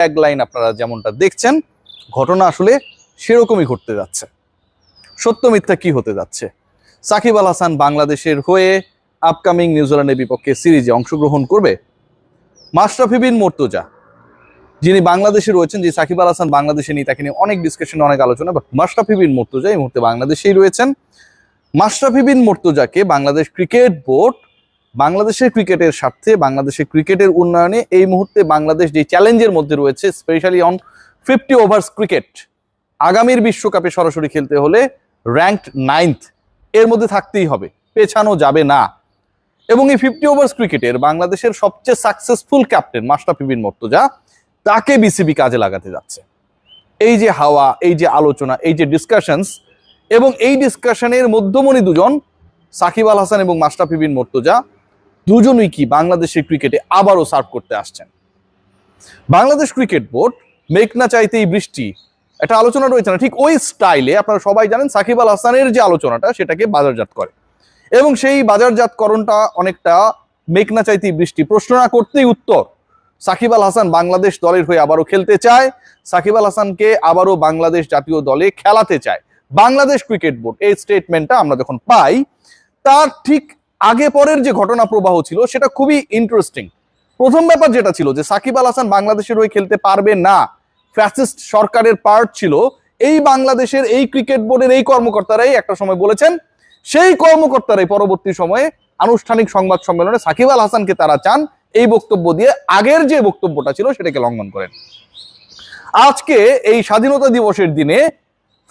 Tagline আপনারা যেমনটা দেখছেন, ঘটনা আসলে সেরকমই ঘটতে যাচ্ছে। সত্য মিথ্যা কি হতে যাচ্ছে? সাকিব আল হাসান বাংলাদেশের হয়ে আপকামিং নিউজিল্যান্ডের বিপক্ষে সিরিজে অংশগ্রহণ করবে। মাশরাফি বিন মুর্তজা যিনি বাংলাদেশে রয়েছেন, যে সাকিব আল হাসান বাংলাদেশে নিয়ে তাকে নিয়ে অনেক ডিসকাশন, অনেক আলোচনা, বাট মাশরাফি বিন মুর্তজা এই মুহূর্তে বাংলাদেশেই রয়েছেন। মাশরাফি বিন মুর্তজাকে বাংলাদেশ ক্রিকেট বোর্ড বাংলাদেশের ক্রিকেটের স্বার্থে, বাংলাদেশের ক্রিকেটের উন্নয়নে এই মুহূর্তে বাংলাদেশ যে চ্যালেঞ্জের মধ্যে রয়েছে, স্পেশালি অন 50 ওভার্স ক্রিকেট, আগামীর বিশ্বকাপে সরাসরি খেলতে হলে র্যাঙ্কড 9th এর মধ্যে থাকতেই হবে, পেছানো যাবে না। এবং এই 50 ওভার্স ক্রিকেটের বাংলাদেশের সবচেয়ে সাকসেসফুল ক্যাপ্টেন মাশরাফি বিন মুর্তজা, তাকে বিসিবি কাজে লাগাতে যাচ্ছে। এই যে হাওয়া, এই যে আলোচনা, এই যে ডিসকাশনস, এবং এই ডিসকাশনের মধ্যমণি দুজন সাকিব আল হাসান এবং মাশরাফি বিন মুর্তজা দুজনই কি বাংলাদেশের ক্রিকেটে আবারও সার্ভ করতে আসছেন। বাংলাদেশ ক্রিকেট বোর্ড মেঘনা চাইতেই বৃষ্টি একটা আলোচনা রয়েছে না, ঠিক ওই স্টাইলে আপনারা সবাই জানেন সাকিব আল হাসানের যে আলোচনাটা সেটাকে বাজারজাত করে, এবং সেই বাজারজাতকরণটা অনেকটা মেঘনা চাইতেই বৃষ্টি, প্রশ্ন না করতেই উত্তর। সাকিব আল হাসান বাংলাদেশ দলের হয়ে আবারও খেলতে চায়, সাকিব আল হাসানকে আবারও বাংলাদেশ জাতীয় দলে খেলাতে চায় বাংলাদেশ ক্রিকেট বোর্ড। এই স্টেটমেন্টটা আমরা যখন পাই, তার ঠিক আগে পরের যে ঘটনা প্রবাহ ছিল সেটা খুবই ইন্টারেস্টিং। প্রথম ব্যাপার যেটা ছিল যে সাকিব আল হাসান বাংলাদেশের হয়ে খেলতে পারবে না, ফ্যাসিস্ট সরকারের পার্ট ছিল এই বাংলাদেশের এই ক্রিকেট বোর্ডের এই কর্মকর্তারাই একটা সময় বলেছেন। সেই কর্মকর্তারাই পরবর্তী সময়ে আনুষ্ঠানিক সংবাদ সম্মেলনে সাকিব আল হাসানকে তারা চান এই বক্তব্য দিয়ে আগের যে বক্তব্যটা ছিল সেটাকে লঙ্ঘন করেন। আজকে এই স্বাধীনতা দিবসের দিনে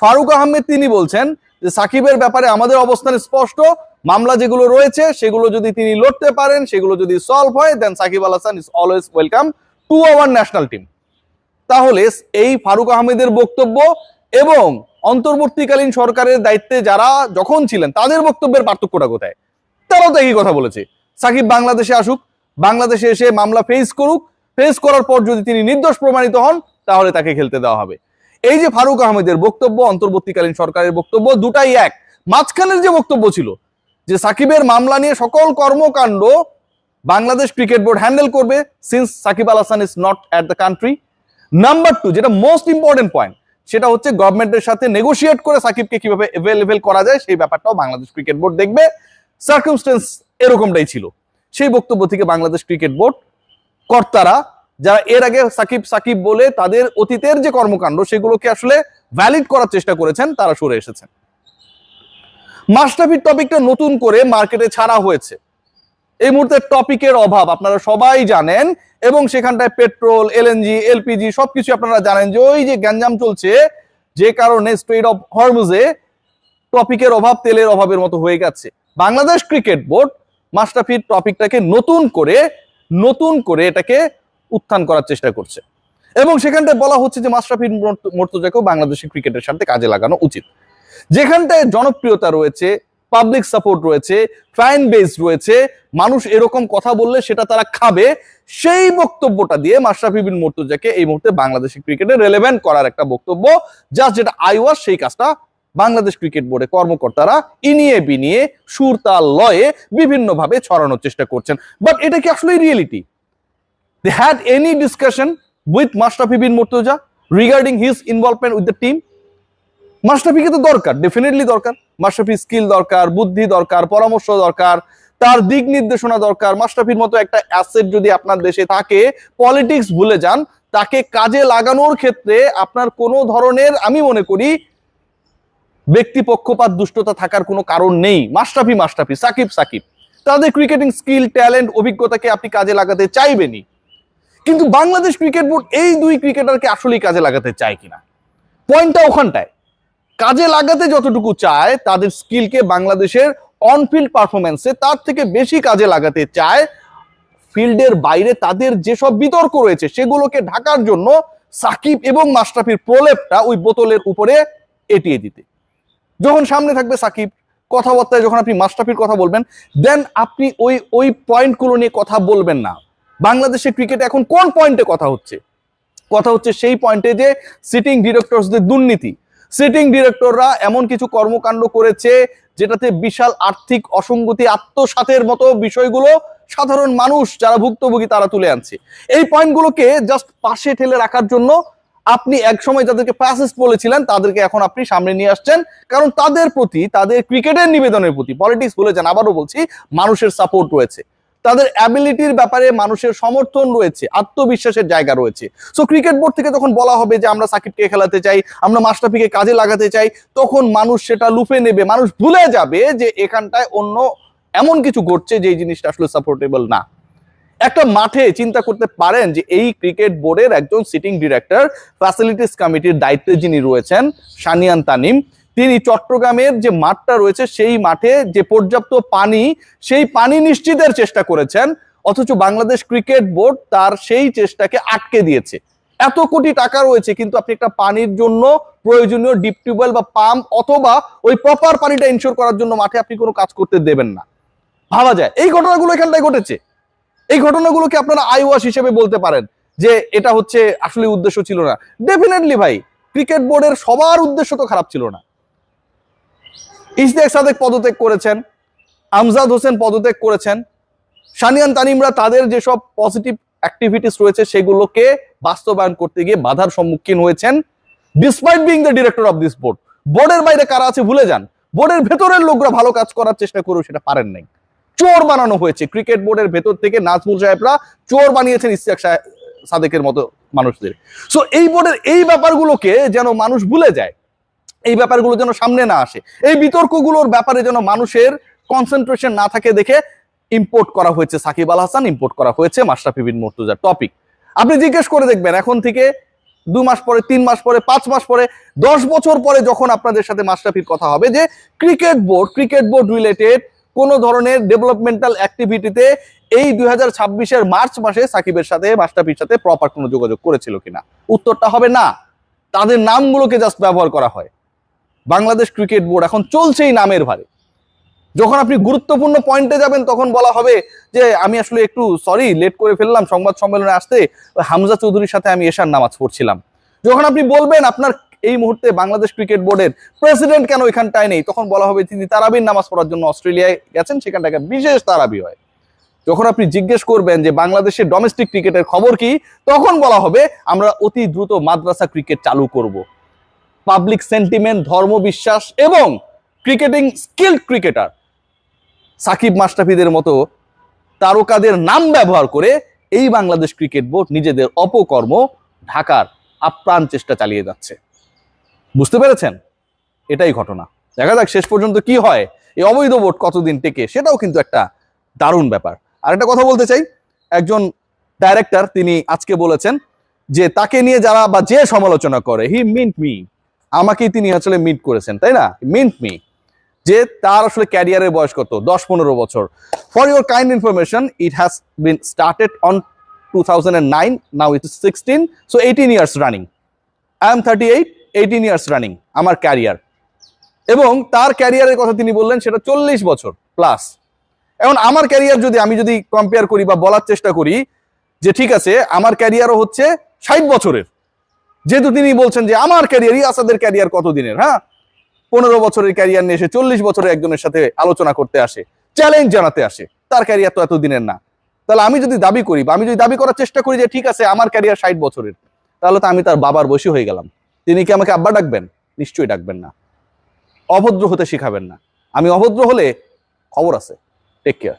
ফারুক আহমেদ তিনি বলছেন যে সাকিবের ব্যাপারে আমাদের অবস্থান স্পষ্ট, মামলা যেগুলো রয়েছে সেগুলো যদি তিনি লড়তে পারেন, সেগুলো যদি সলভ হয়, then Shakib Al Hasan is always welcome to our national team. তাহলে এই ফারুক আহমেদের বক্তব্য এবং অন্তর্বর্তীকালীন সরকারের দায়িত্বে যারা যখন ছিলেন তাদের বক্তব্যের পার্থক্যটা কোথায়? তারাও তো একই কথা বলেছে, সাকিব বাংলাদেশে আসুক, বাংলাদেশে এসে মামলা ফেস করুক, ফেস করার পর যদি তিনি নির্দোষ প্রমাণিত হন তাহলে তাকে খেলতে দেওয়া হবে। এই যে ফারুক আহমেদের বক্তব্য, অন্তর্বর্তীকালীন সরকারের বক্তব্য, দুটাই এক। মাঝখানের যে বক্তব্য ছিল যে সাকিবের মামলা নিয়ে সকল কর্মকাণ্ড বাংলাদেশ ক্রিকেট বোর্ড হ্যান্ডেল করবে since Shakib Al Hasan is not at the country. Number 2, যেটা মোস্ট ইম্পর্টেন্ট পয়েন্ট, সেটা হচ্ছে গভর্নমেন্টের সাথে নেগোশিয়েট করে সাকিবকে কিভাবে অ্যাভেলেবল করা যায় সেই ব্যাপারটাও বাংলাদেশ ক্রিকেট বোর্ড দেখবে। সার্কামস্টেন্স এরকমটাই ছিল। সেই বক্তব্য থেকে বাংলাদেশ ক্রিকেট বোর্ড কর্তারা, যারা এর আগে সাকিব সাকিব বলে তাদের অতীতের যে কর্মকাণ্ড সেগুলোকে আসলে ভ্যালিড করার চেষ্টা করেছেন, তারা সরে এসেছেন। মাশরাফির টপিকটা নতুন করে মার্কেটে ছাড়া হয়েছে। এই মুহূর্তে টপিকের অভাব আপনারা সবাই জানেন, এবং সেখানটায় পেট্রোল, এলএনজি, এলপিজি সবকিছু আপনারা জানেন যে ওই যে গ্যাঞ্জাম চলছে, যে কারণে স্ট্রেইট অফ হরমুজে টপিকের অভাব তেলের অভাবের মতো হয়ে গেছে। বাংলাদেশ ক্রিকেট বোর্ড মাশরাফির টপিকটাকে নতুন করে এটাকে উত্থান করার চেষ্টা করছে, এবং সেখানটায় বলা হচ্ছে যে মাশরাফি মুর্তজাকেও বাংলাদেশের ক্রিকেটের সাথে কাজে লাগানো উচিত। যেখানটায় জনপ্রিয়তা রয়েছে, পাবলিক সাপোর্ট রয়েছে, ফ্যান বেস রয়েছে, মানুষ এরকম কথা বললে সেটা তারা খাবে, সেই বক্তব্যটা দিয়ে মাশরাফি বিন মুর্তজাকে এই মুহূর্তে বাংলাদেশের ক্রিকেটে রেলেভেন্ট করার একটা বক্তব্য, জাস্ট যেটা আইওয়াজ, সেই কাজটা বাংলাদেশ ক্রিকেট বোর্ডে কর্মকর্তারা ইনিয়ে বিনিয়ে সুর তাল লয়ে বিভিন্নভাবে ছড়ানোর চেষ্টা করছেন। বাট এটা কি আসলে reality? They had any discussion with Mashrafi bin Murtaza regarding his involvement with the team? মাশরাফিকে তো দরকার, ডেফিনেটলি দরকার। মাশরাফি স্কিল দরকার, বুদ্ধি দরকার, পরামর্শ দরকার, তার দিক নির্দেশনা দরকার। মাশরাফির মতো একটা অ্যাসেট যদি আপনার দেশে থাকে, পলিটিক্স ভুলে যান, তাকে কাজে লাগানোর ক্ষেত্রে আপনার কোনো ধরনের, আমি মনে করি, ব্যক্তি পক্ষপাত দুষ্টতা থাকার কোনো কারণ নেই। মাশরাফি, সাকিব তাদের ক্রিকেটিং স্কিল, ট্যালেন্ট, অভিজ্ঞতাকে আপনি কাজে লাগাতে চাইবেনই, কিন্তু বাংলাদেশ ক্রিকেট বোর্ড এই দুই ক্রিকেটারকে আসলেই কাজে লাগাতে চায় কিনা, পয়েন্টটা ওখানটায়। কাজে লাগাতে যতটুকু চায়, তাদের স্কিলকে বাংলাদেশের অনফিল্ড পারফরমেন্সে তার থেকে বেশি কাজে লাগাতে চায় ফিল্ডের বাইরে তাদের যেসব বিতর্ক রয়েছে সেগুলোকে ঢাকার জন্য সাকিব এবং মাশরাফির প্রলেপটা ওই বোতলের উপরে এটিয়ে দিতে। যখন সামনে থাকবে সাকিব, কথাবার্তায় যখন আপনি মাশরাফির কথা বলবেন, দেন আপনি ওই পয়েন্টগুলো নিয়ে কথা বলবেন না। বাংলাদেশের ক্রিকেটে এখন কোন পয়েন্টে কথা হচ্ছে সেই পয়েন্টে যে সিটিং ডিরেক্টরসদের দুর্নীতি, সিটিং ডিরেক্টররা এমন কিছু কর্মকাণ্ড করেছে যেটাতে বিশাল আর্থিক অসঙ্গতি, আত্মসাতের মতো বিষয়গুলো সাধারণ মানুষ যারা ভুক্তভোগী তারা তুলে আনছে। এই পয়েন্টগুলোকে জাস্ট পাশে ঠেলে রাখার জন্য আপনি একসময় যাদেরকে ফ্যাসিস্ট বলেছিলেন তাদেরকে এখন আপনি সামনে নিয়ে আসছেন, কারণ তাদের প্রতি, তাদের ক্রিকেটের নিবেদনের প্রতি, পলিটিক্স বলে যান, আবারও বলছি, মানুষের সাপোর্ট রয়েছে, তাদের অ্যাবিলিটির ব্যাপারে মানুষের সমর্থন রয়েছে, আত্মবিশ্বাসের জায়গা রয়েছে। সো ক্রিকেট বোর্ড থেকে যখন বলা হবে যে আমরা সাকিবকে খেলাতে চাই, আমরা মাশরাফিকে কাজে লাগাতে চাই, তখন মানুষ সেটা লুফে নেবে, মানুষ ভুলে যাবে যে এখানটায় অন্য এমন কিছু ঘটছে যে এই জিনিসটা আসলে সাপোর্টেবল না। একটা মাঠে চিন্তা করতে পারেন যে এই ক্রিকেট বোর্ডের একজন সিটিং ডিরেক্টর, ফ্যাসিলিটিস কমিটির দায়িত্বে যিনি রয়েছেন সানিয়ান তানিম, তিনি চট্টগ্রামের যে মাঠটা রয়েছে সেই মাঠে যে পর্যাপ্ত পানি, সেই পানি নিশ্চিতের চেষ্টা করেছেন, অথচ বাংলাদেশ ক্রিকেট বোর্ড তার সেই চেষ্টাকে আটকে দিয়েছে। এত কোটি টাকা রয়েছে কিন্তু আপনি একটা পানির জন্য প্রয়োজনীয় ডিপ টিউবওয়েল বা পাম্প অথবা ওই প্রপার পানিটা ইনশিওর করার জন্য মাঠে আপনি কোনো কাজ করতে দেবেন না। ভাবা যায় এই ঘটনাগুলো এখানটায় ঘটেছে। এই ঘটনাগুলোকে আপনারা আইওয়াশ হিসেবে বলতে পারেন যে এটা হচ্ছে আসলে উদ্দেশ্য ছিল না। ডেফিনেটলি ভাই, ক্রিকেট বোর্ডের সবার উদ্দেশ্য তো খারাপ ছিল না। ইশতিয়াক সাদেক পদত্যাগ করেছেন, আমজাদ হোসেন পদত্যাগ করেছেন, সানিয়ান তানিমরা তাদের যেসব পজিটিভ অ্যাক্টিভিটিস রয়েছে সেগুলোকে বাস্তবায়ন করতে গিয়ে বাধার সম্মুখীন হয়েছেন, despite being the director of this board. বোর্ডের বাইরে কারা আছে ভুলে যান, বোর্ডের ভেতরের লোকরা ভালো কাজ করার চেষ্টা করেও সেটা পারেন নাই। চোর বানানো হয়েছে ক্রিকেট বোর্ডের ভেতর থেকে, নাজমুল সাহেবরা চোর বানিয়েছেন ইশতিয়াক সাদেকের মতো মানুষদের। সো এই বোর্ডের এই ব্যাপারগুলোকে যেন মানুষ ভুলে যায়, এই ব্যাপারগুলো যেন সামনে না আসে, এই বিতর্কগুলোর ব্যাপারে যেন মানুষের কনসেন্ট্রেশন না থাকে দেখে ইম্পোর্ট করা হয়েছে সাকিব আল হাসান, ইম্পোর্ট করা হয়েছে মাশরাফি বিন মুর্তজার টপিক। আপনি জিজ্ঞেস করে দেখবেন এখন থেকে 2 মাস পরে, 3 মাস পরে, 5 মাস পরে, 10 বছর পরে যখন আপনাদের সাথে মাশরাফির কথা হবে যে ক্রিকেট বোর্ড রিলেটেড কোন ধরনের ডেভেলপমেন্টাল অ্যাক্টিভিটিতে এই 2026-এর মার্চ মাসে সাকিবের সাথে, মাশরাফির সাথে প্রপার কোনো যোগাযোগ করেছিল কিনা, উত্তরটা হবে না। তাদের নামগুলোকে জাস্ট ব্যবহার করা হয়। বাংলাদেশ ক্রিকেট বোর্ড এখন চলছেই নামের ভারে। যখন আপনি গুরুত্বপূর্ণ পয়েন্টে যাবেন তখন বলা হবে যে আমি আসলে একটু সরি, লেট করে ফেললাম সংবাদ সম্মেলনে আসতে, হামজা চৌধুরীর সাথে আমি এশার নামাজ পড়ছিলাম। যখন আপনি বলবেন আপনার এই মুহূর্তে বাংলাদেশ ক্রিকেট বোর্ডের প্রেসিডেন্ট কেন এখানটায় নেই, তখন বলা হবে তিনি তারাবির নামাজ পড়ার জন্য অস্ট্রেলিয়ায় গেছেন, সেখানটাকে বিশেষ তারাবি হয়। যখন আপনি জিজ্ঞেস করবেন যে বাংলাদেশের ডোমেস্টিক ক্রিকেটের খবর কি, তখন বলা হবে আমরা অতি দ্রুত মাদ্রাসা ক্রিকেট চালু করব। পাবলিক সেন্টিমেন্ট, ধর্মবিশ্বাস এবং ক্রিকেটিং স্কিল্ড ক্রিকেটার সাকিব মাশরাফিদের মতো তারকাদের নাম ব্যবহার করে এই বাংলাদেশ ক্রিকেট বোর্ড নিজেদের অপকর্ম ঢাকার আপ্রাণ চেষ্টা চালিয়ে যাচ্ছে। বুঝতে পেরেছেন? এটাই ঘটনা। দেখা যাক শেষ পর্যন্ত কি হয়, এই অবৈধ বোর্ড কতদিন টেকে, সেটাও কিন্তু একটা দারুণ ব্যাপার। আর একটা কথা বলতে চাই, একজন ডাইরেক্টর তিনি আজকে বলেছেন যে তাকে নিয়ে যারা বা যে সমালোচনা করে, হি মিন্ট মি, আমাকেই তিনি আসলে মিট করেছেন, তাই না? মিন্ট মি, যে তার আসলে ক্যারিয়ারের বয়স কত, 10-15 বছর। For your kind information, it has been started on 2009, now it is 16, so 18 years running. I am 38, 18 years running আমার ক্যারিয়ার। এবং তার ক্যারিয়ারের কথা তিনি বললেন সেটা 40 বছর প্লাস। এখন আমার ক্যারিয়ার যদি আমি কম্পেয়ার করি বা বলার চেষ্টা করি যে ঠিক আছে আমার ক্যারিয়ারও হচ্ছে 60 বছরের, যেহেতু তিনি বলছেন যে আমার ক্যারিয়ার, আসাদের ক্যারিয়ার কত দিনের, হ্যাঁ 15 বছরের ক্যারিয়ার নিয়ে এসে 40 বছরের একজনের সাথে আলোচনা করতে আসে, চ্যালেঞ্জ জানাতে আসে, তার ক্যারিয়ার তো এত দিনের না। তাহলে আমি যদি দাবি করি বা আমি যদি দাবি করার চেষ্টা করি যে ঠিক আছে আমার ক্যারিয়ার 60 বছরের, তাহলে তো আমি তার বাবার বয়সী হয়ে গেলাম। তিনি কি আমাকে আব্বা ডাকবেন? নিশ্চয়ই ডাকবেন না। অভদ্র হতে শিখাবেন না। আমি অভদ্র হলে খবর আছে। Take care.